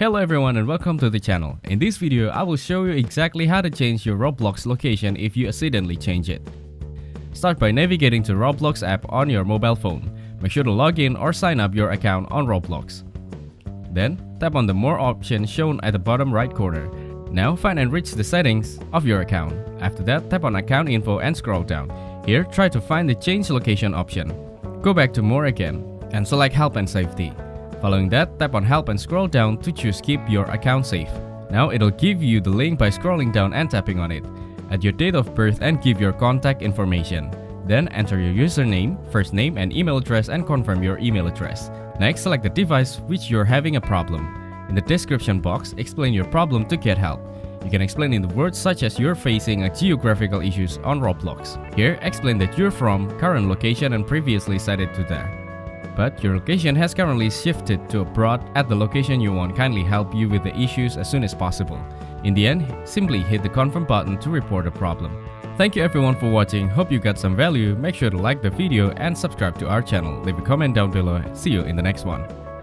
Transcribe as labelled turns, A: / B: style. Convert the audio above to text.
A: Hello everyone and welcome to the channel. In this video, I will show you exactly how to change your Roblox location if you accidentally change it. Start by navigating to Roblox app on your mobile phone. Make sure to log in or sign up your account on Roblox. Then, tap on the More option shown at the bottom right corner. Now find and reach the settings of your account. After that, tap on Account Info and scroll down. Here, try to find the Change Location option. Go back to More again and select Help and Safety. Following that, tap on Help and scroll down to choose Keep Your Account Safe. Now it'll give you the link by scrolling down and tapping on it. Add your date of birth and give your contact information. Then enter your username, first name and email address and confirm your email address. Next, select the device which you're having a problem. In the description box, explain your problem to get help. You can explain in the words such as you're facing a geographical issues on Roblox. Here, explain that you're from current location and previously cited to there. But your location has currently shifted to abroad at the location you want kindly help you with the issues as soon as possible. In the end, simply hit the confirm button to report a problem. Thank you everyone for watching, hope you got some value. Make sure to like the video and subscribe to our channel. Leave a comment down below. See you in the next one.